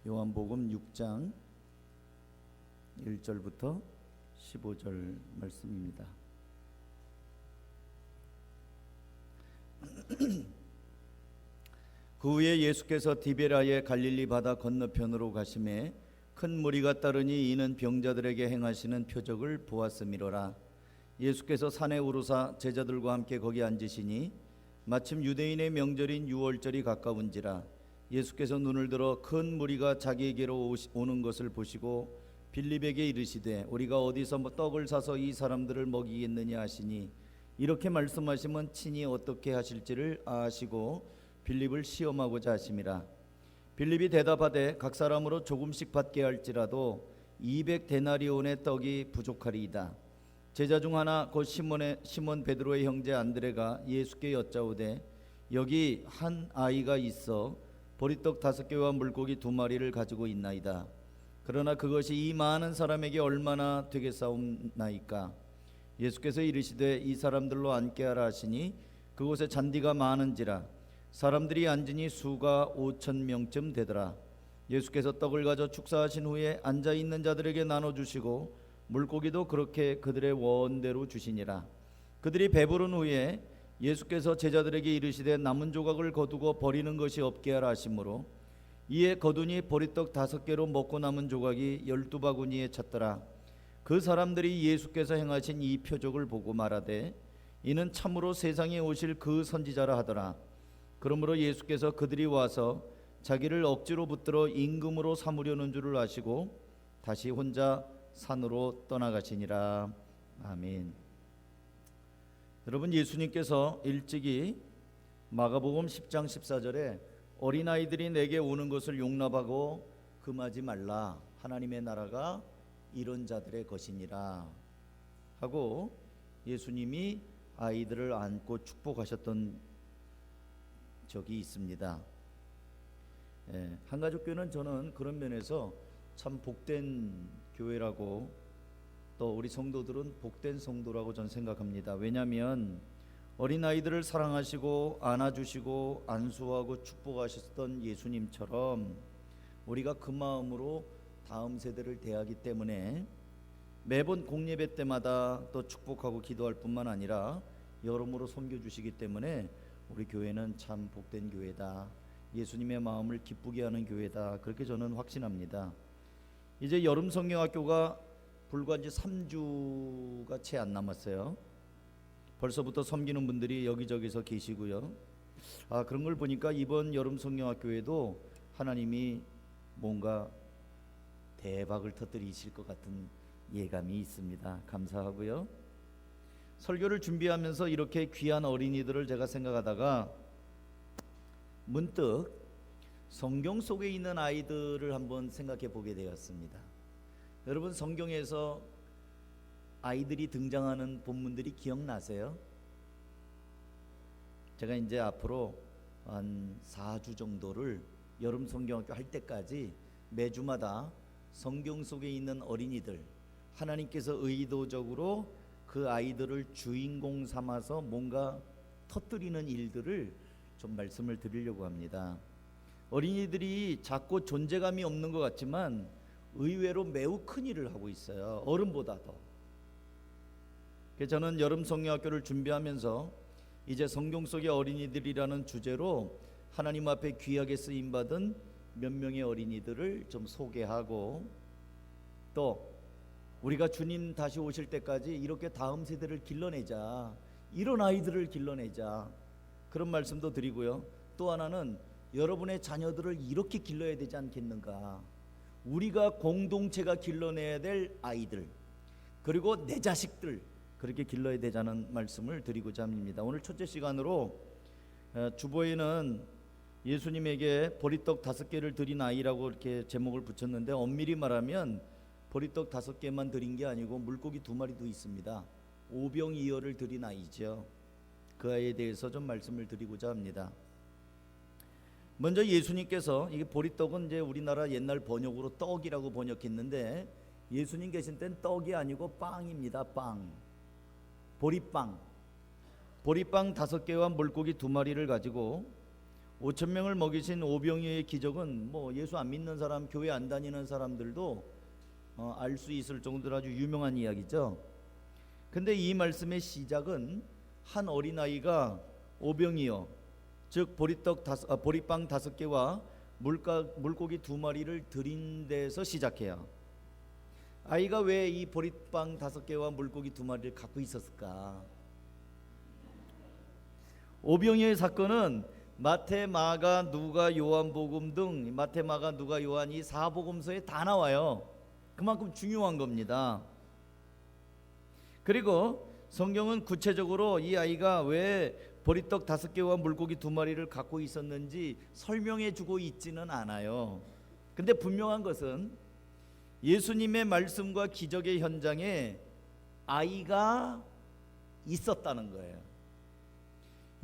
요한복음 6장 1절부터 15절 말씀입니다. 그 후에 예수께서 디베라의 갈릴리 바다 건너편으로 가시매 큰 무리가 따르니 이는 병자들에게 행하시는 표적을 보았음이로라. 예수께서 산에 오르사 제자들과 함께 거기 앉으시니 마침 유대인의 명절인 유월절이 가까운지라. 예수께서 눈을 들어 큰 무리가 자기에게로 오는 것을 보시고 빌립에게 이르시되 우리가 어디서 떡을 사서 이 사람들을 먹이겠느냐 하시니, 이렇게 말씀하시면 친히 어떻게 하실지를 아시고 빌립을 시험하고자 하심이라. 빌립이 대답하되 각 사람으로 조금씩 받게 할지라도 200데나리온의 떡이 부족하리이다. 제자 중 하나 곧 시몬 베드로의 형제 안드레가 예수께 여짜오되 여기 한 아이가 있어 보리떡 5개와 물고기 2마리를 가지고 있나이다. 그러나 그것이 이 많은 사람에게 얼마나 되겠사옵나이까? 예수께서 이르시되 이 사람들로 앉게 하라 하시니 그곳에 잔디가 많은지라 사람들이 앉으니 수가 5,000명쯤 되더라. 예수께서 떡을 가져 축사하신 후에 앉아있는 자들에게 나눠주시고 물고기도 그렇게 그들의 원대로 주시니라. 그들이 배부른 후에 예수께서 제자들에게 이르시되 남은 조각을 거두고 버리는 것이 없게 하라 하시므로 이에 거두니 보리떡 5개로 먹고 남은 조각이 12바구니에 찼더라. 그 사람들이 예수께서 행하신 이 표적을 보고 말하되 이는 참으로 세상에 오실 그 선지자라 하더라. 그러므로 예수께서 그들이 와서 자기를 억지로 붙들어 임금으로 삼으려는 줄을 아시고 다시 혼자 산으로 떠나가시니라. 아멘. 여러분, 예수님께서 일찍이 마가복음 10장 14절에 어린아이들이 내게 오는 것을 용납하고 금하지 말라, 하나님의 나라가 이런 자들의 것이니라 하고 예수님이 아이들을 안고 축복하셨던 적이 있습니다. 한가족교회는 저는 그런 면에서 참 복된 교회라고, 또 우리 성도들은 복된 성도라고 저는 생각합니다. 왜냐하면 어린아이들을 사랑하시고 안아주시고 안수하고 축복하셨던 예수님처럼 우리가 그 마음으로 다음 세대를 대하기 때문에 매번 공예배 때마다 또 축복하고 기도할 뿐만 아니라 여러모로 섬겨주시기 때문에 우리 교회는 참 복된 교회다, 예수님의 마음을 기쁘게 하는 교회다, 그렇게 저는 확신합니다. 이제 여름 성경학교가 불과 이제 3주가 채 안 남았어요. 벌써부터 섬기는 분들이 여기저기서 계시고요. 그런 걸 보니까 이번 여름 성경학교에도 하나님이 뭔가 대박을 터뜨리실 것 같은 예감이 있습니다. 감사하고요. 설교를 준비하면서 이렇게 귀한 어린이들을 제가 생각하다가 문득 성경 속에 있는 아이들을 한번 생각해 보게 되었습니다. 여러분, 성경에서 아이들이 등장하는 본문들이 기억나세요? 제가 이제 앞으로 한 4주 정도를 여름 성경학교 할 때까지 매주마다 성경 속에 있는 어린이들, 하나님께서 의도적으로 그 아이들을 주인공 삼아서 뭔가 터뜨리는 일들을 좀 말씀을 드리려고 합니다. 어린이들이 작고 존재감이 없는 것 같지만 의외로 매우 큰 일을 하고 있어요. 어른보다도. 그래서 저는 여름 성경학교를 준비하면서 이제 성경 속의 어린이들이라는 주제로 하나님 앞에 귀하게 쓰임받은 몇 명의 어린이들을 좀 소개하고, 또 우리가 주님 다시 오실 때까지 이렇게 다음 세대를 길러내자, 이런 아이들을 길러내자, 그런 말씀도 드리고요. 또 하나는 여러분의 자녀들을 이렇게 길러야 되지 않겠는가, 우리가 공동체가 길러내야 될 아이들, 그리고 내 자식들, 그렇게 길러야 되자는 말씀을 드리고자 합니다. 오늘 첫째 시간으로 주보에는 예수님에게 보리떡 5개를 드린 아이라고 이렇게 제목을 붙였는데, 엄밀히 말하면 보리떡 5개만 드린 게 아니고 물고기 2마리도 있습니다. 오병이어를 드린 아이죠. 그 아이에 대해서 좀 말씀을 드리고자 합니다. 먼저 예수님께서, 이게 보리떡은 이제 우리나라 옛날 번역으로 떡이라고 번역했는데 예수님 계신 때는 떡이 아니고 빵입니다. 빵, 보리빵. 보리빵 5개와 물고기 2마리를 가지고 5천 명을 먹이신 오병이어의 기적은 뭐 예수 안 믿는 사람, 교회 안 다니는 사람들도 알 수 있을 정도로 아주 유명한 이야기죠. 근데 이 말씀의 시작은 한 어린아이가 오병이어, 즉 보리빵 5개와 물고기 2마리를 드린 데서 시작해요. 아이가 왜 이 보리빵 5개와 물고기 2마리를 갖고 있었을까? 오병이어의 사건은 마태, 마가, 누가, 요한복음 등 마태, 마가, 누가, 요한 이 4복음서에 다 나와요. 그만큼 중요한 겁니다. 그리고 성경은 구체적으로 이 아이가 왜 보리떡 5개와 물고기 2마리를 갖고 있었는지 설명해 주고 있지는 않아요. 근데 분명한 것은 예수님의 말씀과 기적의 현장에 아이가 있었다는 거예요.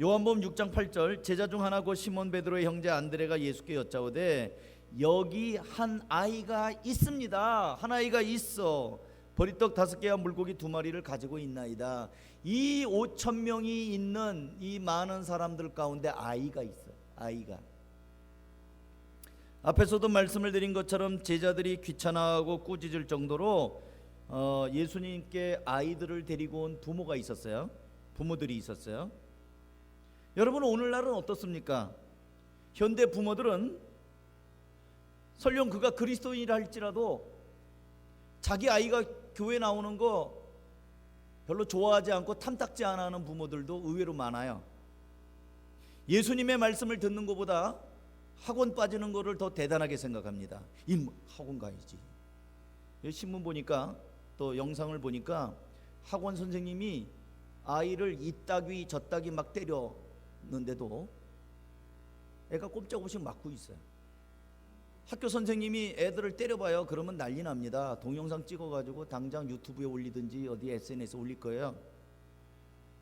요한복음 6장 8절, 제자 중 하나 곧 시몬 베드로의 형제 안드레가 예수께 여짜오되 여기 한 아이가 있습니다. 한 아이가 있어. 보리떡 5개와 물고기 2마리를 가지고 있나이다. 이 5천 명이 있는 이 많은 사람들 가운데 아이가 있어요. 아이가. 앞에서도 말씀을 드린 것처럼 제자들이 귀찮아하고 꾸짖을 정도로 예수님께 아이들을 데리고 온 부모가 있었어요. 부모들이 있었어요. 여러분, 오늘날은 어떻습니까? 현대 부모들은 설령 그가 그리스도인이라 할지라도 자기 아이가 교회 나오는 거 별로 좋아하지 않고 탐탁지 않아 하는 부모들도 의외로 많아요. 예수님의 말씀을 듣는 것보다 학원 빠지는 거를 더 대단하게 생각합니다. 학원 가야지. 신문 보니까, 또 영상을 보니까 학원 선생님이 아이를 이따귀 저따귀 막 때렸는데도 애가 꼼짝없이 맞고 있어요. 학교 선생님이 애들을 때려봐요. 그러면 난리 납니다. 동영상 찍어가지고 당장 유튜브에 올리든지 어디 SNS에 올릴 거예요.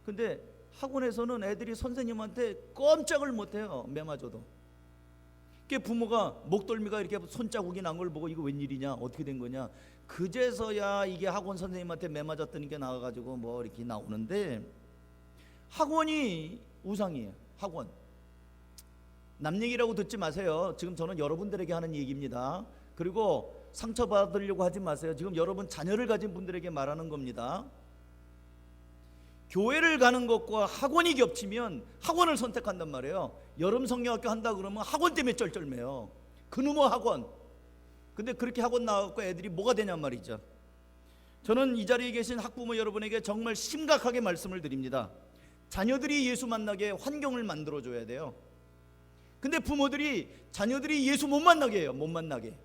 근데 학원에서는 애들이 선생님한테 꼼짝을 못해요. 매맞아도. 그 부모가 목덜미가 이렇게 손자국이 난 걸 보고 이거 웬일이냐, 어떻게 된 거냐, 그제서야 이게 학원 선생님한테 매맞았다는 게 나와가지고 뭐 이렇게 나오는데, 학원이 우상이에요. 학원. 남 얘기라고 듣지 마세요. 지금 저는 여러분들에게 하는 얘기입니다. 그리고 상처받으려고 하지 마세요. 지금 여러분 자녀를 가진 분들에게 말하는 겁니다. 교회를 가는 것과 학원이 겹치면 학원을 선택한단 말이에요. 여름 성경학교 한다 그러면 학원 때문에 쩔쩔매요. 그놈의 학원. 근데 그렇게 학원 나와서 애들이 뭐가 되냔 말이죠. 저는 이 자리에 계신 학부모 여러분에게 정말 심각하게 말씀을 드립니다. 자녀들이 예수 만나게 환경을 만들어줘야 돼요. 근데 부모들이 자녀들이 예수 못 만나게 해요. 못 만나게.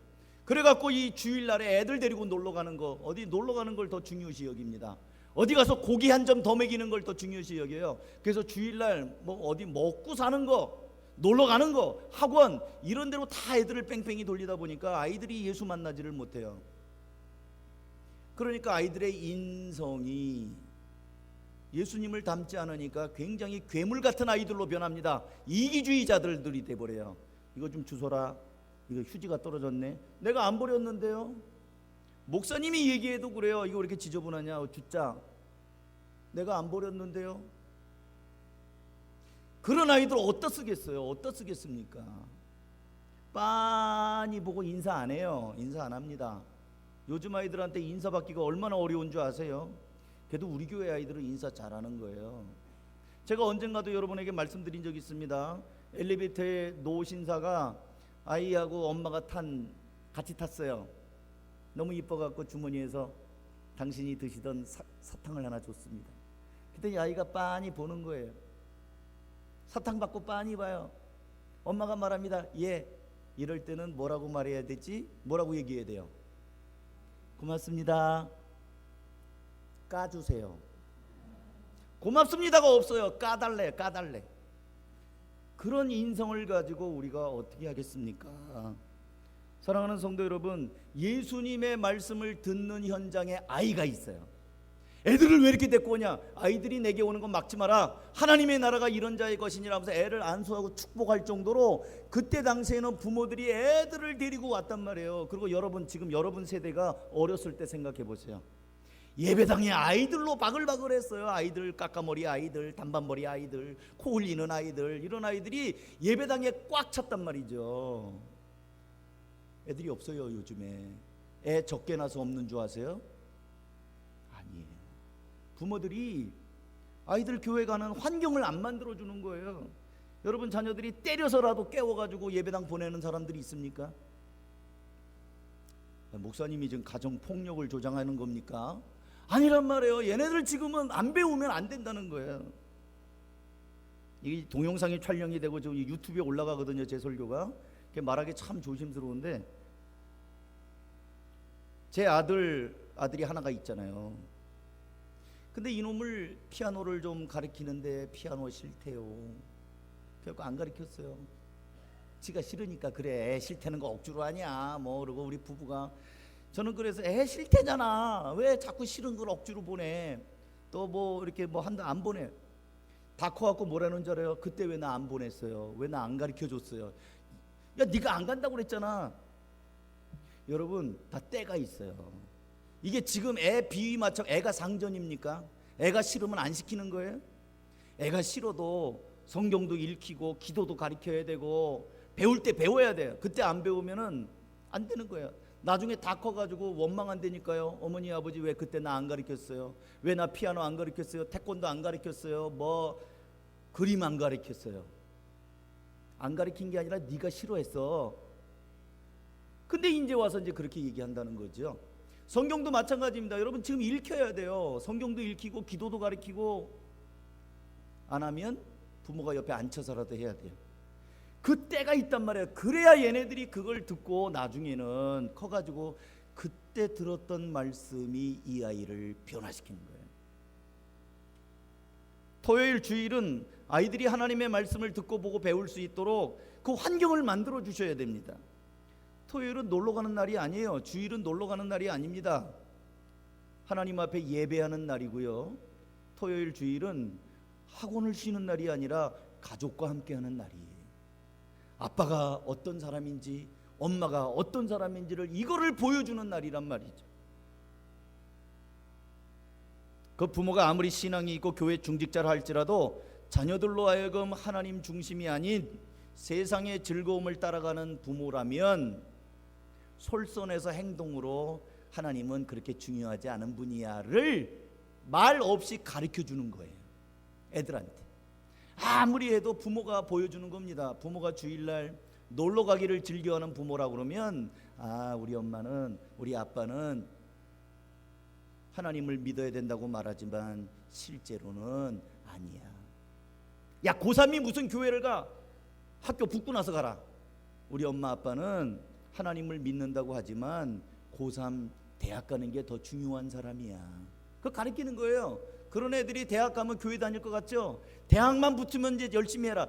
그래갖고 이 주일날에 애들 데리고 놀러가는 거, 어디 놀러가는 걸 더 중요시 여깁니다. 어디 가서 고기 한 점 더 먹이는 걸 더 중요시 여겨요. 그래서 주일날 뭐 어디 먹고 사는 거, 놀러가는 거, 학원 이런 데로 다 애들을 뺑뺑이 돌리다 보니까 아이들이 예수 만나지를 못해요. 그러니까 아이들의 인성이 예수님을 닮지 않으니까 굉장히 괴물 같은 아이들로 변합니다. 이기주의자들이 돼버려요. 이거 좀 주소라. 이거 휴지가 떨어졌네. 내가 안 버렸는데요. 목사님이 얘기해도 그래요. 이거 왜 이렇게 지저분하냐, 주짜. 내가 안 버렸는데요. 그런 아이들 어디다 쓰겠어요? 어디다 쓰겠습니까? 빤히 보고 인사 안 해요. 인사 안 합니다. 요즘 아이들한테 인사받기가 얼마나 어려운 줄 아세요? 그래도 우리 교회 아이들은 인사 잘하는 거예요. 제가 언젠가도 여러분에게 말씀드린 적이 있습니다. 엘리베이터에 노 신사가 아이하고 엄마가 같이 탔어요. 너무 이뻐갖고 주머니에서 당신이 드시던 사탕을 하나 줬습니다. 그때 아이가 빤히 보는 거예요. 사탕 받고 빤히 봐요. 엄마가 말합니다. 예. 이럴 때는 뭐라고 말해야 되지? 뭐라고 얘기해야 돼요? 고맙습니다. 까주세요. 고맙습니다가 없어요. 까달래. 그런 인성을 가지고 우리가 어떻게 하겠습니까? 사랑하는 성도 여러분, 예수님의 말씀을 듣는 현장에 아이가 있어요. 애들을 왜 이렇게 데리고 오냐? 아이들이 내게 오는 건 막지 마라. 하나님의 나라가 이런 자의 것이니라 하면서 애를 안수하고 축복할 정도로, 그때 당시에는 부모들이 애들을 데리고 왔단 말이에요. 그리고 지금 여러분 세대가 어렸을 때 생각해 보세요. 예배당에 아이들로 바글바글했어요. 아이들, 까까머리 아이들, 단발머리 아이들, 코 흘리는 아이들, 이런 아이들이 예배당에 꽉 찼단 말이죠. 애들이 없어요. 요즘에 애 적게 나서 없는 줄 아세요? 아니에요. 부모들이 아이들 교회 가는 환경을 안 만들어주는 거예요. 여러분 자녀들이 때려서라도 깨워가지고 예배당 보내는 사람들이 있습니까? 목사님이 지금 가정폭력을 조장하는 겁니까? 아니란 말이에요. 얘네들 지금은 안 배우면 안 된다는 거예요. 이 동영상이 촬영이 되고 저 유튜브에 올라가거든요. 제 설교가. 말하기 참 조심스러운데, 제 아들이 하나가 있잖아요. 근데 이놈을 피아노를 좀 가르치는데 피아노 싫대요. 그래서 안 가르쳤어요. 지가 싫으니까. 그래, 애 싫다는 거 억지로 하냐 뭐. 그러고 우리 부부가, 저는 그래서 애 싫대잖아, 왜 자꾸 싫은 걸 억지로 보내. 또 뭐 이렇게 뭐 한다 안 보내. 다 커갖고 뭐라는 줄 알아요? 그때 왜 나 안 보냈어요? 왜 나 안 가르쳐줬어요? 야, 네가 안 간다고 그랬잖아. 여러분, 다 때가 있어요. 이게 지금 애 비위 맞춰 애가 상전입니까? 애가 싫으면 안 시키는 거예요? 애가 싫어도 성경도 읽히고 기도도 가르쳐야 되고 배울 때 배워야 돼요. 그때 안 배우면은 안 되는 거예요. 나중에 다 커가지고 원망 안 되니까요. 어머니 아버지 왜 그때 나 안 가르쳤어요? 왜 나 피아노 안 가르쳤어요? 태권도 안 가르쳤어요? 뭐 그림 안 가르쳤어요? 안 가르친 게 아니라 네가 싫어했어. 근데 이제 와서 이제 그렇게 얘기한다는 거죠. 성경도 마찬가지입니다. 여러분 지금 읽혀야 돼요. 성경도 읽히고 기도도 가르치고. 안 하면 부모가 옆에 앉혀서라도 해야 돼요. 그 때가 있단 말이에요. 그래야 얘네들이 그걸 듣고 나중에는 커가지고 그때 들었던 말씀이 이 아이를 변화시키는 거예요. 토요일 주일은 아이들이 하나님의 말씀을 듣고 보고 배울 수 있도록 그 환경을 만들어 주셔야 됩니다. 토요일은 놀러 가는 날이 아니에요. 주일은 놀러 가는 날이 아닙니다. 하나님 앞에 예배하는 날이고요. 토요일 주일은 학원을 쉬는 날이 아니라 가족과 함께 하는 날이에요. 아빠가 어떤 사람인지, 엄마가 어떤 사람인지를 이거를 보여주는 날이란 말이죠. 그 부모가 아무리 신앙이 있고 교회 중직자라 할지라도 자녀들로 하여금 하나님 중심이 아닌 세상의 즐거움을 따라가는 부모라면 솔선해서 행동으로 하나님은 그렇게 중요하지 않은 분이야를 말 없이 가르쳐주는 거예요. 애들한테 아무리 해도 부모가 보여주는 겁니다. 부모가 주일날 놀러 가기를 즐겨하는 부모라고 그러면, 아, 우리 엄마는, 우리 아빠는 하나님을 믿어야 된다고 말하지만 실제로는 아니야. 야, 고3이 무슨 교회를 가? 학교 붙고 나서 가라. 우리 엄마 아빠는 하나님을 믿는다고 하지만 고3 대학 가는 게 더 중요한 사람이야. 그거 가르치는 거예요. 그런 애들이 대학 가면 교회 다닐 것 같죠? 대학만 붙으면 이제 열심히 해라.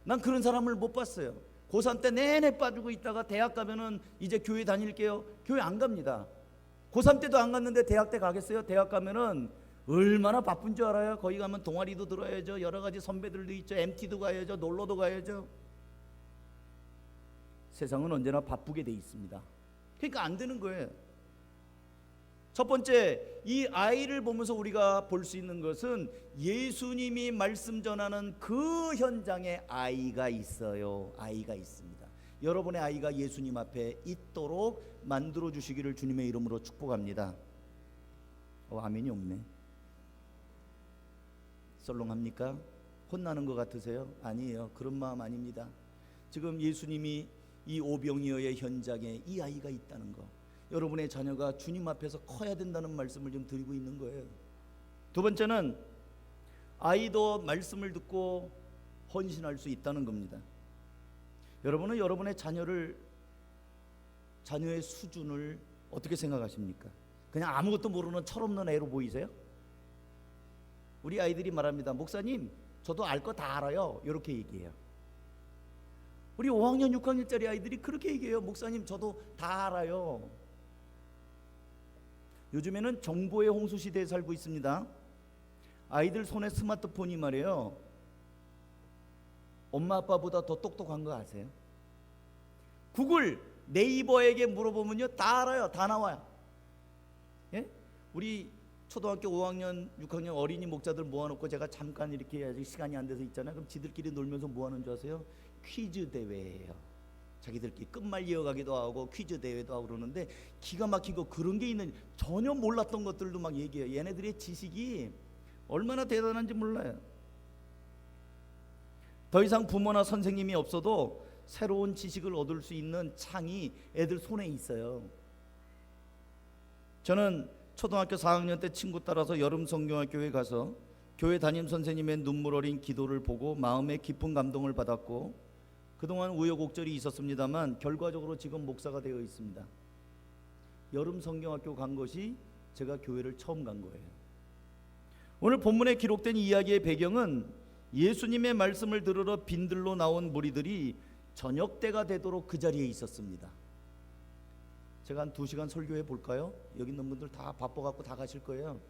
난 그런 사람을 못 봤어요. 고3 때 내내 빠지고 있다가 대학 가면은 이제 교회 다닐게요. 교회 안 갑니다. 고3 때도 안 갔는데 대학 때 가겠어요? 대학 가면은 얼마나 바쁜 줄 알아요? 거기 가면 동아리도 들어야죠. 여러 가지 선배들도 있죠. MT도 가야죠. 놀러도 가야죠. 세상은 언제나 바쁘게 돼 있습니다. 그러니까 안 되는 거예요. 첫 번째, 이 아이를 보면서 우리가 볼 수 있는 것은 예수님이 말씀 전하는 그 현장에 아이가 있어요. 아이가 있습니다. 여러분의 아이가 예수님 앞에 있도록 만들어 주시기를 주님의 이름으로 축복합니다. 아멘이 없네. 썰렁합니까? 혼나는 것 같으세요? 아니에요. 그런 마음 아닙니다. 지금 예수님이 이 오병이어의 현장에 이 아이가 있다는 거, 여러분의 자녀가 주님 앞에서 커야 된다는 말씀을 좀 드리고 있는 거예요. 두 번째는 아이도 말씀을 듣고 헌신할 수 있다는 겁니다. 여러분은 여러분의 자녀의 수준을 어떻게 생각하십니까? 그냥 아무것도 모르는 철없는 애로 보이세요? 우리 아이들이 말합니다. 목사님, 저도 알 거 다 알아요. 이렇게 얘기해요. 우리 5학년 6학년짜리 아이들이 그렇게 얘기해요. 목사님, 저도 다 알아요. 요즘에는 정보의 홍수 시대에 살고 있습니다. 아이들 손에 스마트폰이 말이에요, 엄마 아빠보다 더 똑똑한 거 아세요? 구글, 네이버에게 물어보면요 다 알아요. 다 나와요. 예? 우리 초등학교 5학년, 6학년 어린이 목자들 모아놓고 제가 잠깐 이렇게 아직 시간이 안 돼서 있잖아요. 그럼 지들끼리 놀면서 뭐 하는 줄 아세요? 퀴즈 대회예요. 자기들끼리 끝말 이어가기도 하고 퀴즈 대회도 하고 그러는데 기가 막힌 거 그런 게 있는, 전혀 몰랐던 것들도 막 얘기해요. 얘네들의 지식이 얼마나 대단한지 몰라요. 더 이상 부모나 선생님이 없어도 새로운 지식을 얻을 수 있는 창이 애들 손에 있어요. 저는 초등학교 4학년 때 친구 따라서 여름 성경학교에 가서 교회 담임 선생님의 눈물 어린 기도를 보고 마음에 깊은 감동을 받았고, 그동안 우여곡절이 있었습니다만 결과적으로 지금 목사가 되어 있습니다. 여름 성경학교 간 것이 제가 교회를 처음 간 거예요. 오늘 본문에 기록된 이야기의 배경은 예수님의 말씀을 들으러 빈들로 나온 무리들이 저녁 때가 되도록 그 자리에 있었습니다. 제가 한 2시간 설교해 볼까요? 여기 있는 분들 다 바빠갖고 다 가실 거예요.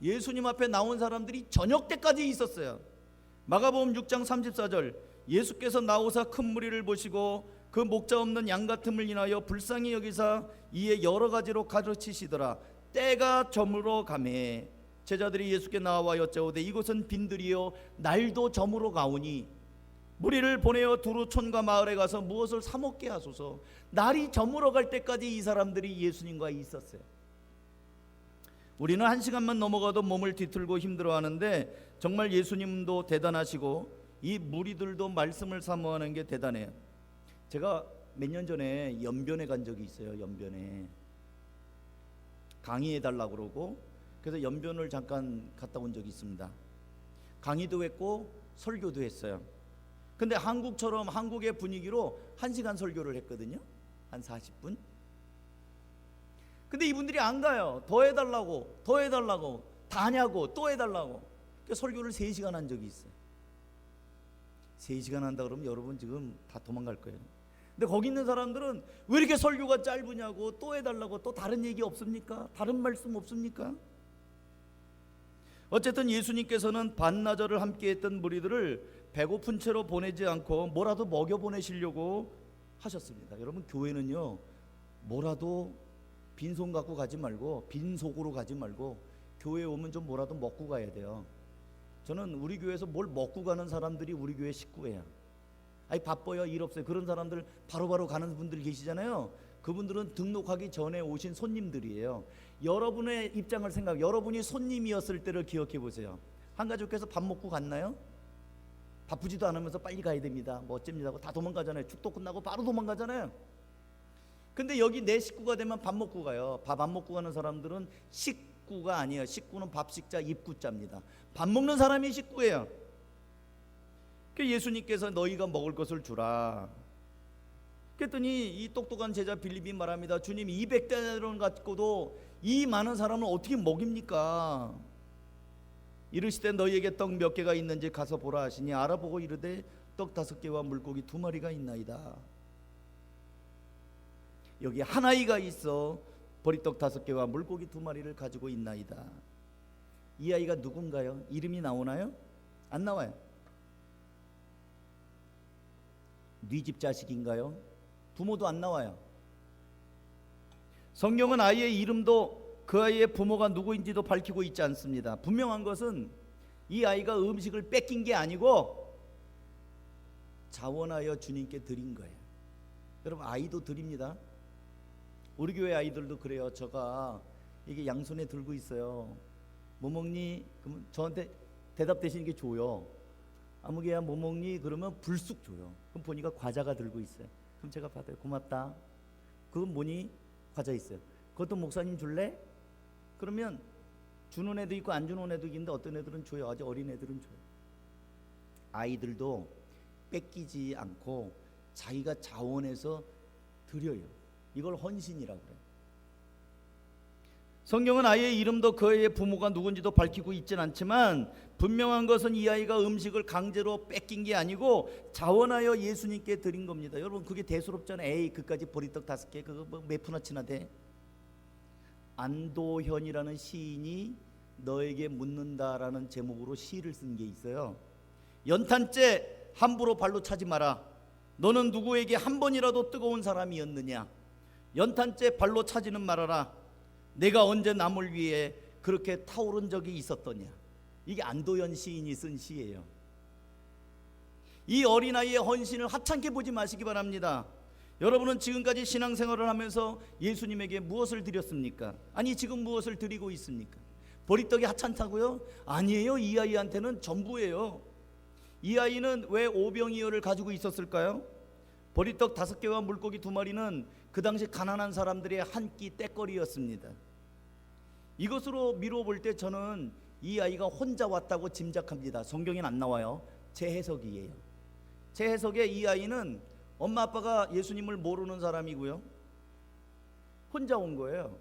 예수님 앞에 나온 사람들이 저녁 때까지 있었어요. 마가복음 6장 34절, 예수께서 나오사 큰 무리를 보시고 그 목자 없는 양 같음을 인하여 불쌍히 여기사 이에 여러 가지로 가르치시더라. 때가 저물어 가매 제자들이 예수께 나와 여짜오되 이곳은 빈들이요 날도 저물어 가오니 무리를 보내어 두루 촌과 마을에 가서 무엇을 사 먹게 하소서. 날이 저물어 갈 때까지 이 사람들이 예수님과 있었어요. 우리는 1시간만 넘어가도 몸을 뒤틀고 힘들어하는데 정말 예수님도 대단하시고 이 무리들도 말씀을 사모하는 게 대단해요. 제가 몇 년 전에 연변에 간 적이 있어요. 연변에 강의해달라고 그러고, 그래서 연변을 잠깐 갔다 온 적이 있습니다. 강의도 했고 설교도 했어요. 근데 한국처럼 한국의 분위기로 1시간 설교를 했거든요. 한 40분. 근데 이분들이 안 가요. 더 해달라고 다 하냐고 또 해달라고. 그러니까 설교를 3시간 한 적이 있어요. 3시간 한다 그러면 여러분 지금 다 도망갈 거예요. 근데 거기 있는 사람들은 왜 이렇게 설교가 짧으냐고, 또 해달라고, 또 다른 얘기 없습니까? 다른 말씀 없습니까? 어쨌든 예수님께서는 반나절을 함께했던 무리들을 배고픈 채로 보내지 않고 뭐라도 먹여 보내시려고 하셨습니다. 여러분, 교회는요 뭐라도 빈손 갖고 가지 말고, 빈속으로 가지 말고 교회에 오면 좀 뭐라도 먹고 가야 돼요. 저는 우리 교회에서 뭘 먹고 가는 사람들이 우리 교회 식구예요. 아니 바빠요, 일 없어요, 그런 사람들 바로바로 가는 분들 계시잖아요. 그분들은 등록하기 전에 오신 손님들이에요. 여러분의 입장을 생각, 여러분이 손님이었을 때를 기억해 보세요. 한 가족께서 밥 먹고 갔나요? 바쁘지도 않으면서 빨리 가야 됩니다, 뭐 어쩝니다 하고 다 도망가잖아요. 축도 끝나고 바로 도망가잖아요. 근데 여기 내 식구가 되면 밥 먹고 가요. 밥 안 먹고 가는 사람들은 식구가 아니에요. 식구는 밥식자 입구자입니다. 밥 먹는 사람이 식구예요. 예수님께서 너희가 먹을 것을 주라 그랬더니 이 똑똑한 제자 빌립이 말합니다. 주님, 200데나리온 갖고도 이 많은 사람은 어떻게 먹입니까? 이르시되 너희에게 떡 몇 개가 있는지 가서 보라 하시니 알아보고 이르되 떡 5개와 물고기 2마리가 있나이다. 여기 한 아이가 있어 보리떡 5개와 물고기 2마리를 가지고 있나이다. 이 아이가 누군가요? 이름이 나오나요? 안 나와요. 네 집 자식인가요? 부모도 안 나와요. 성경은 아이의 이름도 그 아이의 부모가 누구인지도 밝히고 있지 않습니다. 분명한 것은 이 아이가 음식을 뺏긴 게 아니고 자원하여 주님께 드린 거예요. 여러분, 아이도 드립니다. 우리 교회 아이들도 그래요. 제가 이게 양손에 들고 있어요. 뭐 먹니? 그러면 저한테 대답 대신 이게 줘요. 아무개야 뭐 먹니? 그러면 불쑥 줘요. 그럼 보니까 과자가 들고 있어요. 그럼 제가 받아요. 고맙다. 그건 뭐니? 과자 있어요. 그것도 목사님 줄래? 그러면 주는 애도 있고 안 주는 애도 있는데 어떤 애들은 줘요. 아주 어린 애들은 줘요. 아이들도 뺏기지 않고 자기가 자원해서 드려요. 이걸 헌신이라고 그래요. 성경은 아이의 이름도 그 아이의 부모가 누군지도 밝히고 있진 않지만 분명한 것은 이 아이가 음식을 강제로 뺏긴 게 아니고 자원하여 예수님께 드린 겁니다. 여러분, 그게 대수롭잖아요. 에이, 그까지 보리떡 5개 그거 뭐 몇 푼어치나 돼? 안도현이라는 시인이 너에게 묻는다라는 제목으로 시를 쓴 게 있어요. 연탄재 함부로 발로 차지 마라. 너는 누구에게 한 번이라도 뜨거운 사람이었느냐? 연탄재 발로 차지는 말아라. 내가 언제 남을 위해 그렇게 타오른 적이 있었더냐. 이게 안도연 시인이 쓴 시예요. 이 어린아이의 헌신을 하찮게 보지 마시기 바랍니다. 여러분은 지금까지 신앙생활을 하면서 예수님에게 무엇을 드렸습니까? 아니, 지금 무엇을 드리고 있습니까? 보리떡이 하찮다고요? 아니에요. 이 아이한테는 전부예요. 이 아이는 왜 오병이어를 가지고 있었을까요? 보리떡 5개와 물고기 2마리는 그 당시 가난한 사람들의 한 끼 떼거리였습니다. 이것으로 미루어 볼 때 저는 이 아이가 혼자 왔다고 짐작합니다. 성경엔 안 나와요. 제 해석이에요. 제 해석에 이 아이는 엄마 아빠가 예수님을 모르는 사람이고요, 혼자 온 거예요.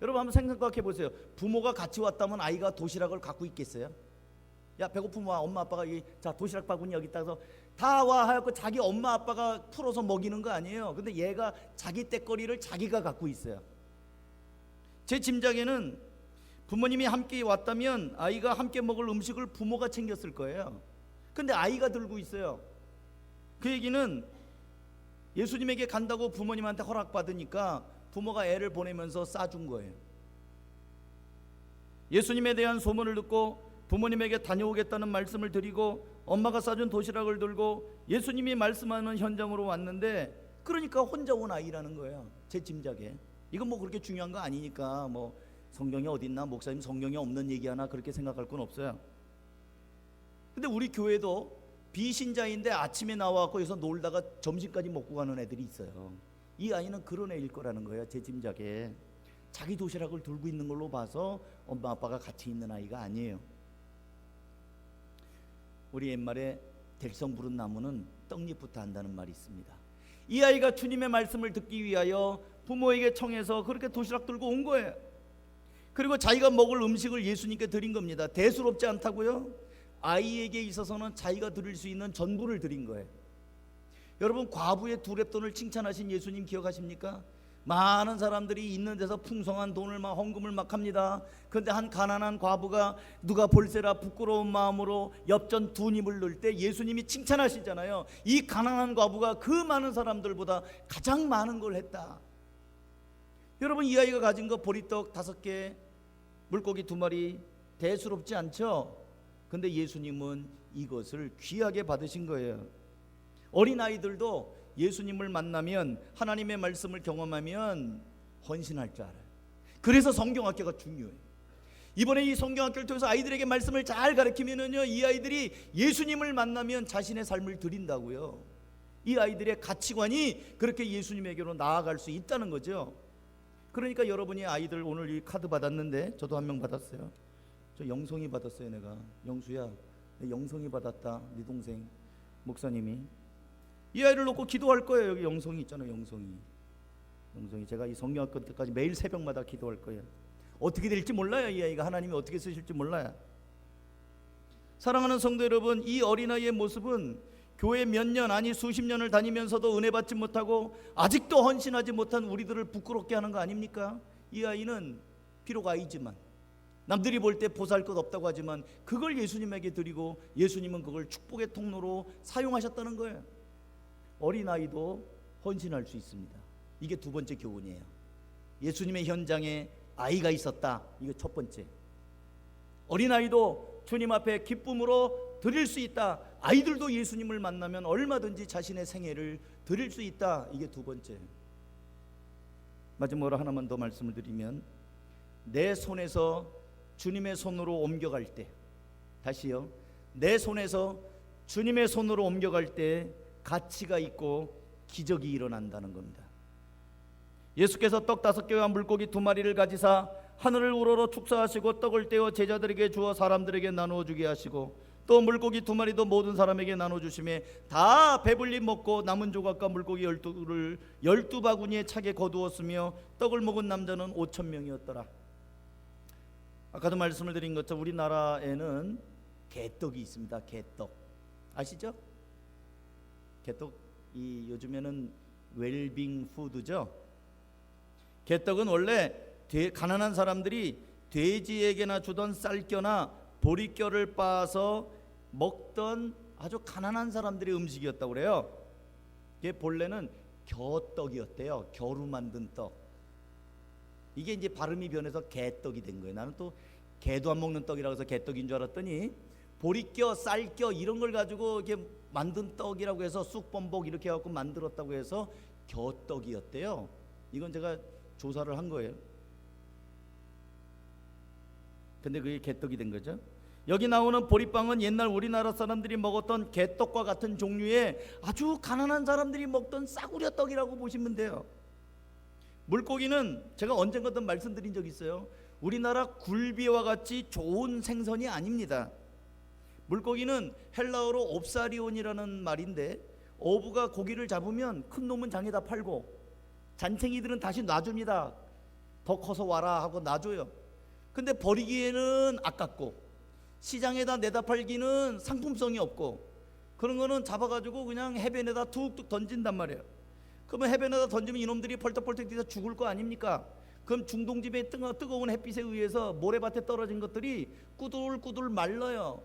여러분 한번 생각해 보세요. 부모가 같이 왔다면 아이가 도시락을 갖고 있겠어요? 야, 배고프면 와. 엄마 아빠가 자, 도시락 바구니 여기 있다 해서 다 와 하고 자기 엄마 아빠가 풀어서 먹이는 거 아니에요. 근데 얘가 자기 떼거리를 자기가 갖고 있어요. 제 짐작에는 부모님이 함께 왔다면 아이가 함께 먹을 음식을 부모가 챙겼을 거예요. 근데 아이가 들고 있어요. 그 얘기는 예수님에게 간다고 부모님한테 허락받으니까 부모가 애를 보내면서 싸준 거예요. 예수님에 대한 소문을 듣고 부모님에게 다녀오겠다는 말씀을 드리고 엄마가 싸준 도시락을 들고 예수님이 말씀하는 현장으로 왔는데, 그러니까 혼자 온 아이라는 거예요. 제 짐작에. 이건 뭐 그렇게 중요한 거 아니니까 뭐 성경에 어딨나, 목사님 성경에 없는 얘기하나 그렇게 생각할 건 없어요. 근데 우리 교회도 비신자인데 아침에 나와서 여기서 놀다가 점심까지 먹고 가는 애들이 있어요. 이 아이는 그런 애일 거라는 거예요. 제 짐작에. 자기 도시락을 들고 있는 걸로 봐서 엄마 아빠가 같이 있는 아이가 아니에요. 우리 옛말에 될성 부른 나무는 떡잎부터 한다는 말이 있습니다. 이 아이가 주님의 말씀을 듣기 위하여 부모에게 청해서 그렇게 도시락 들고 온 거예요. 그리고 자기가 먹을 음식을 예수님께 드린 겁니다. 대수롭지 않다고요? 아이에게 있어서는 자기가 드릴 수 있는 전부를 드린 거예요. 여러분, 과부의 2렙돈을 칭찬하신 예수님 기억하십니까? 많은 사람들이 있는 데서 풍성한 돈을 막 헌금을 막 합니다. 그런데 한 가난한 과부가 누가 볼세라 부끄러운 마음으로 엽전 2입을 넣을 때 예수님이 칭찬하시잖아요. 이 가난한 과부가 그 많은 사람들보다 가장 많은 걸 했다. 여러분, 이 아이가 가진 거 보리떡 5개, 물고기 2마리, 대수롭지 않죠? 근데 예수님은 이것을 귀하게 받으신 거예요. 어린아이들도 예수님을 만나면, 하나님의 말씀을 경험하면 헌신할 줄 알아요. 그래서 성경학교가 중요해요. 이번에 이 성경학교를 통해서 아이들에게 말씀을 잘 가르치면은요, 이 아이들이 예수님을 만나면 자신의 삶을 드린다고요. 이 아이들의 가치관이 그렇게 예수님에게로 나아갈 수 있다는 거죠. 그러니까 여러분이 아이들 오늘 이 카드 받았는데, 저도 한 명 받았어요. 저 영성이 받았어요. 내가 영수야, 내 영성이 받았다. 네 동생 목사님이. 이 아이를 놓고 기도할 거예요. 여기 영성이 있잖아요. 영성이 제가 이 성경학교 때까지 매일 새벽마다 기도할 거예요. 어떻게 될지 몰라요. 이 아이가 하나님이 어떻게 쓰실지 몰라요. 사랑하는 성도 여러분, 이 어린아이의 모습은 교회 몇 년, 아니 수십 년을 다니면서도 은혜 받지 못하고 아직도 헌신하지 못한 우리들을 부끄럽게 하는 거 아닙니까? 이 아이는 비록 아이지만, 남들이 볼 때 보잘것없다고 하지만 그걸 예수님에게 드리고 예수님은 그걸 축복의 통로로 사용하셨다는 거예요. 어린아이도 헌신할 수 있습니다. 이게 2번째 교훈이에요. 예수님의 현장에 아이가 있었다. 이게 첫 번째. 어린아이도 주님 앞에 기쁨으로 드릴 수 있다. 아이들도 예수님을 만나면 얼마든지 자신의 생애를 드릴 수 있다. 이게 2번째. 마지막으로 하나만 더 말씀을 드리면, 내 손에서 주님의 손으로 옮겨갈 때, 다시요, 내 손에서 주님의 손으로 옮겨갈 때 가치가 있고 기적이 일어난다는 겁니다. 예수께서 떡 5개와 물고기 2마리를 가지사 하늘을 우러러 축사하시고 떡을 떼어 제자들에게 주어 사람들에게 나누어 주게 하시고, 또 물고기 2마리도 모든 사람에게 나눠 주심에 다 배불리 먹고 남은 조각과 물고기 12를 12바구니에 차게 거두었으며 떡을 먹은 남자는 5,000명이었더라. 아까도 말씀을 드린 것처럼 우리나라에는 개떡이 있습니다. 개떡 아시죠? 개떡이 요즘에는 웰빙 푸드죠. 개떡은 원래 가난한 사람들이 돼지에게나 주던 쌀겨나 보리뼈를 빻아서 먹던 아주 가난한 사람들의 음식이었다고 그래요. 이게 본래는 겨떡이었대요. 겨로 만든 떡. 이게 이제 발음이 변해서 개떡이 된 거예요. 나는 또 개도 안 먹는 떡이라고 해서 개떡인 줄 알았더니 보리껴, 쌀껴 이런 걸 가지고 이렇게 만든 떡이라고 해서 쑥범벅 이렇게 해갖고 만들었다고 해서 겨떡이었대요. 이건 제가 조사를 한 거예요. 근데 그게 개떡이 된 거죠. 여기 나오는 보리빵은 옛날 우리나라 사람들이 먹었던 개떡과 같은 종류의 아주 가난한 사람들이 먹던 싸구려 떡이라고 보시면 돼요. 물고기는 제가 언젠가든 말씀드린 적 있어요. 우리나라 굴비와 같이 좋은 생선이 아닙니다. 물고기는 헬라어로 옵사리온이라는 말인데, 어부가 고기를 잡으면 큰 놈은 장에다 팔고 잔챙이들은 다시 놔줍니다. 더 커서 와라 하고 놔줘요. 근데 버리기에는 아깝고 시장에다 내다 팔기는 상품성이 없고, 그런 거는 잡아가지고 그냥 해변에다 툭툭 던진단 말이에요. 그러면 해변에다 던지면 이놈들이 펄떡펄떡 뛰어서 죽을 거 아닙니까? 그럼 중동집의 뜨거운 햇빛에 의해서 모래밭에 떨어진 것들이 꾸들꾸들 말라요.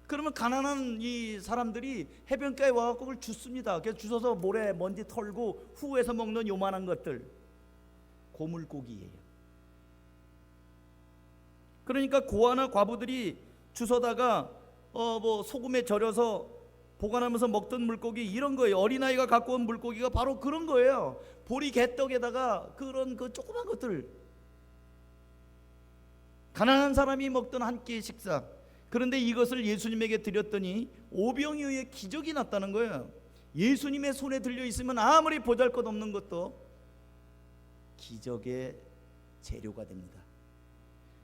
그러면 가난한 이 사람들이 해변가에 와서 그걸 줍습니다. 그래서 주워서 모래 먼지 털고 후에서 먹는 요만한 것들, 고물고기예요. 그러니까 고아나 과부들이 주워다가 뭐 소금에 절여서 보관하면서 먹던 물고기, 이런 거예요. 어린아이가 갖고 온 물고기가 바로 그런 거예요. 보리 개떡에다가 그런 그 조그만 것들, 가난한 사람이 먹던 한 끼의 식사. 그런데 이것을 예수님에게 드렸더니 오병이어의 기적이 났다는 거예요. 예수님의 손에 들려 있으면 아무리 보잘것없는 것도 기적의 재료가 됩니다.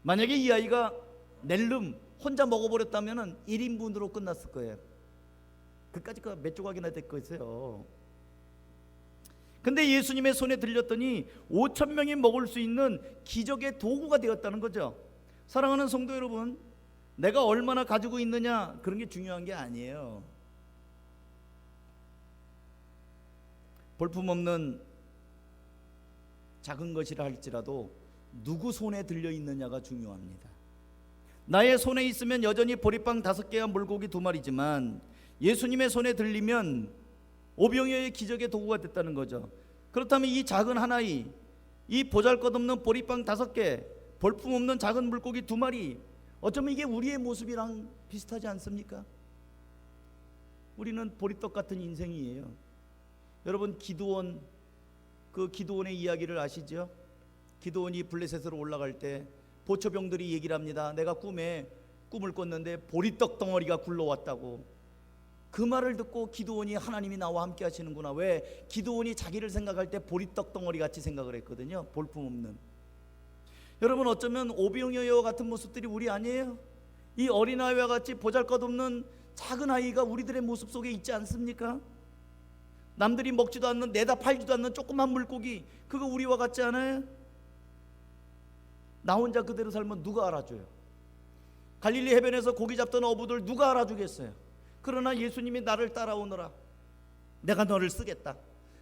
만약에 이 아이가 낼름 혼자 먹어버렸다면 1인분으로 끝났을 거예요. 그까짓 거 몇 조각이나 될 거였어요. 근데 예수님의 손에 들렸더니 5,000명이 먹을 수 있는 기적의 도구가 되었다는 거죠. 사랑하는 성도 여러분, 내가 얼마나 가지고 있느냐 그런 게 중요한 게 아니에요. 볼품없는 작은 것이라 할지라도 누구 손에 들려 있느냐가 중요합니다. 나의 손에 있으면 여전히 보리빵 5개와 물고기 2마리지만 예수님의 손에 들리면 오병이어의 기적의 도구가 됐다는 거죠. 그렇다면 이 작은 한 아이, 이 보잘것없는 보리빵 5개, 볼품없는 작은 물고기 2마리, 어쩌면 이게 우리의 모습이랑 비슷하지 않습니까? 우리는 보리떡 같은 인생이에요. 여러분, 기드온, 그 기드온의 이야기를 아시죠? 기드온이 블레셋으로 올라갈 때 보초병들이 얘기를 합니다. 내가 꿈을 꿨는데 보리떡 덩어리가 굴러왔다고. 그 말을 듣고 기드온이 하나님이 나와 함께 하시는구나. 왜? 기드온이 자기를 생각할 때 보리떡 덩어리 같이 생각을 했거든요. 볼품없는. 여러분, 어쩌면 오병이어 같은 모습들이 우리 아니에요? 이 어린아이와 같이 보잘것없는 작은 아이가 우리들의 모습 속에 있지 않습니까? 남들이 먹지도 않는, 내다 팔지도 않는 조그만 물고기, 그거 우리와 같지 않아요? 나 혼자 그대로 살면 누가 알아줘요? 갈릴리 해변에서 고기 잡던 어부들 누가 알아주겠어요? 그러나 예수님이 나를 따라오너라, 내가 너를 쓰겠다,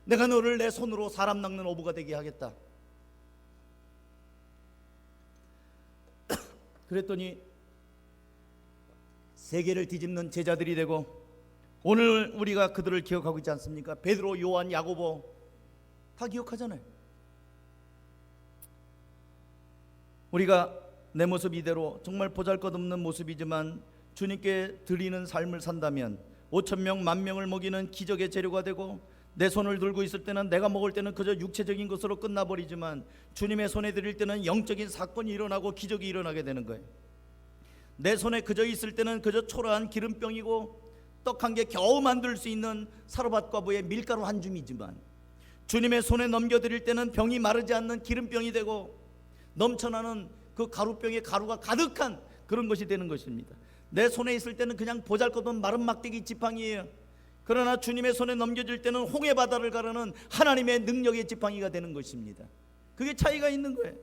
내가 너를 내 손으로 사람 낚는 어부가 되게 하겠다. 그랬더니 세계를 뒤집는 제자들이 되고, 오늘 우리가 그들을 기억하고 있지 않습니까? 베드로, 요한, 야고보 다 기억하잖아요. 우리가 내 모습 이대로 정말 보잘것없는 모습이지만 주님께 드리는 삶을 산다면 5,000명, 10,000명을 먹이는 기적의 재료가 되고, 내 손을 들고 있을 때는, 내가 먹을 때는 그저 육체적인 것으로 끝나버리지만 주님의 손에 드릴 때는 영적인 사건이 일어나고 기적이 일어나게 되는 거예요. 내 손에 그저 있을 때는 그저 초라한 기름병이고 떡 한 개 겨우 만들 수 있는 사르밧과부의 밀가루 한 줌이지만, 주님의 손에 넘겨드릴 때는 병이 마르지 않는 기름병이 되고 넘쳐나는 그 가루병에 가루가 가득한 그런 것이 되는 것입니다. 내 손에 있을 때는 그냥 보잘것없는 마른 막대기 지팡이에요. 그러나 주님의 손에 넘겨질 때는 홍해 바다를 가르는 하나님의 능력의 지팡이가 되는 것입니다. 그게 차이가 있는 거예요.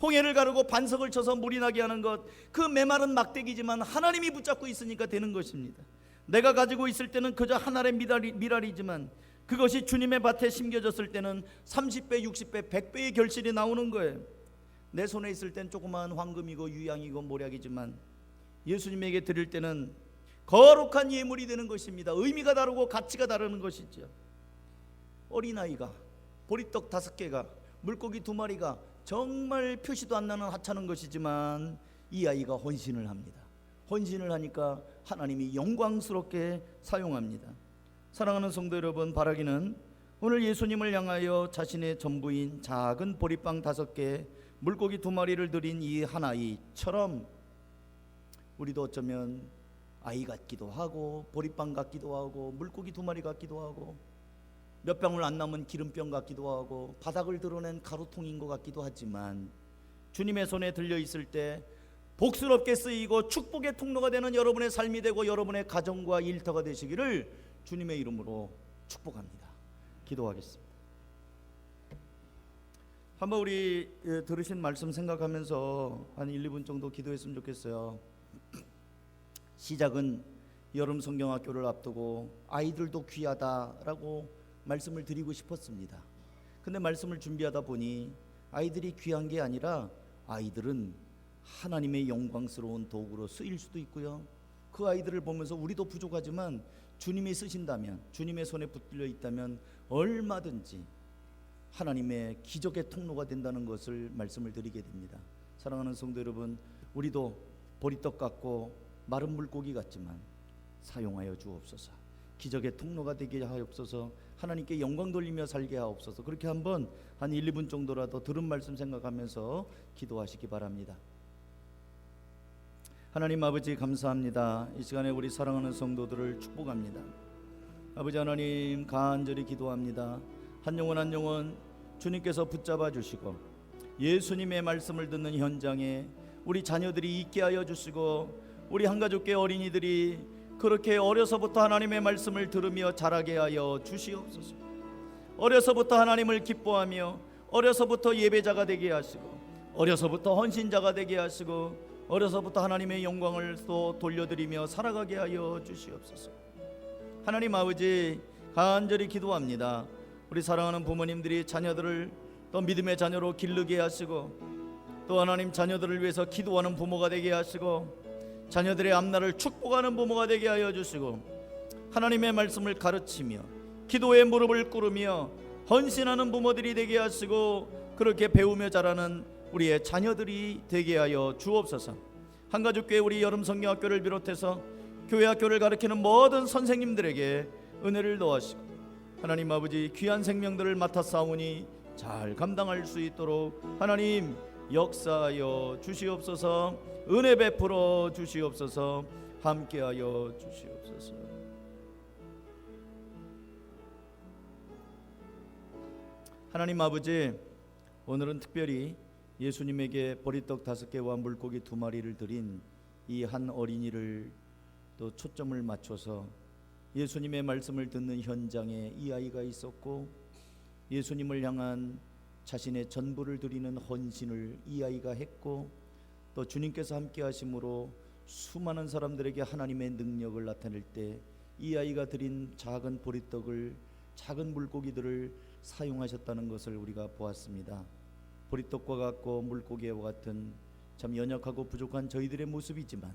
홍해를 가르고 반석을 쳐서 물이 나게 하는 것, 그 메마른 막대기지만 하나님이 붙잡고 있으니까 되는 것입니다. 내가 가지고 있을 때는 그저 한 알의 미랄이지만 그것이 주님의 밭에 심겨졌을 때는 30배, 60배, 100배의 결실이 나오는 거예요. 내 손에 있을 땐 조그마한 황금이고 유향이고 모략이지만 예수님에게 드릴 때는 거룩한 예물이 되는 것입니다. 의미가 다르고 가치가 다르는 것이죠. 어린아이가 보리떡 5개가 물고기 2마리가 정말 표시도 안 나는 하찮은 것이지만 이 아이가 헌신을 합니다. 헌신을 하니까 하나님이 영광스럽게 사용합니다. 사랑하는 성도 여러분, 바라기는 오늘 예수님을 향하여 자신의 전부인 작은 보리빵 5개, 물고기 2마리를 드린 이 한 아이처럼 우리도 어쩌면 아이 같기도 하고 보리빵 같기도 하고 물고기 2마리 같기도 하고 몇 방울 안 남은 기름병 같기도 하고 바닥을 드러낸 가루통인 것 같기도 하지만 주님의 손에 들려 있을 때 복스럽게 쓰이고 축복의 통로가 되는 여러분의 삶이 되고 여러분의 가정과 일터가 되시기를 주님의 이름으로 축복합니다. 기도하겠습니다. 한번 우리 들으신 말씀 생각하면서 한 1, 2분 정도 기도했으면 좋겠어요. 시작은 여름 성경학교를 앞두고 아이들도 귀하다라고 말씀을 드리고 싶었습니다. 근데 말씀을 준비하다 보니 아이들이 귀한 게 아니라 아이들은 하나님의 영광스러운 도구로 쓰일 수도 있고요, 그 아이들을 보면서 우리도 부족하지만 주님이 쓰신다면, 주님의 손에 붙들려 있다면 얼마든지 하나님의 기적의 통로가 된다는 것을 말씀을 드리게 됩니다. 사랑하는 성도 여러분, 우리도 보리떡 같고 마른 물고기 같지만 사용하여 주옵소서. 기적의 통로가 되게 하옵소서. 하나님께 영광 돌리며 살게 하옵소서. 그렇게 한번 한 1, 2분 정도라도 들은 말씀 생각하면서 기도하시기 바랍니다. 하나님 아버지, 감사합니다. 이 시간에 우리 사랑하는 성도들을 축복합니다. 아버지 하나님, 간절히 기도합니다. 한 영혼 한 영혼 주님께서 붙잡아 주시고 예수님의 말씀을 듣는 현장에 우리 자녀들이 있게 하여 주시고 우리 한가족계 어린이들이 그렇게 어려서부터 하나님의 말씀을 들으며 자라게 하여 주시옵소서. 어려서부터 하나님을 기뻐하며 어려서부터 예배자가 되게 하시고 어려서부터 헌신자가 되게 하시고 어려서부터 하나님의 영광을 또 돌려드리며 살아가게 하여 주시옵소서. 하나님 아버지, 간절히 기도합니다. 우리 사랑하는 부모님들이 자녀들을 또 믿음의 자녀로 기르게 하시고 또 하나님 자녀들을 위해서 기도하는 부모가 되게 하시고 자녀들의 앞날을 축복하는 부모가 되게 하여 주시고 하나님의 말씀을 가르치며 기도의 무릎을 꿇으며 헌신하는 부모들이 되게 하시고 그렇게 배우며 자라는 우리의 자녀들이 되게 하여 주옵소서. 한가족교회 우리 여름 성경학교를 비롯해서 교회 학교를 가르치는 모든 선생님들에게 은혜를 더하시고 하나님 아버지, 귀한 생명들을 맡아 싸우니 잘 감당할 수 있도록 하나님 역사하여 주시옵소서. 은혜 베풀어 주시옵소서. 함께하여 주시옵소서. 하나님 아버지, 오늘은 특별히 예수님에게 보리떡 5개와 물고기 2마리를 드린 이 한 어린이를 또 초점을 맞춰서 예수님의 말씀을 듣는 현장에 이 아이가 있었고 예수님을 향한 자신의 전부를 드리는 헌신을 이 아이가 했고 또 주님께서 함께 하심으로 수많은 사람들에게 하나님의 능력을 나타낼 때 이 아이가 드린 작은 보리떡을, 작은 물고기들을 사용하셨다는 것을 우리가 보았습니다. 보리떡과 같고 물고기와 같은 참 연약하고 부족한 저희들의 모습이지만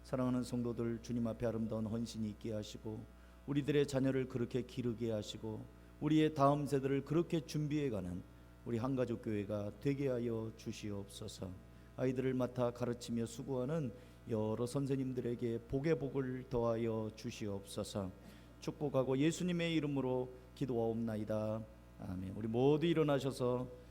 사랑하는 성도들, 주님 앞에 아름다운 헌신이 있게 하시고 우리들의 자녀를 그렇게 기르게 하시고 우리의 다음 세대를 그렇게 준비해가는 우리 한가족교회가 되게 하여 주시옵소서. 아이들을 맡아 가르치며 수고하는 여러 선생님들에게 복의 복을 더하여 주시옵소서. 축복하고 예수님의 이름으로 기도하옵나이다. 아멘. 우리 모두 일어나셔서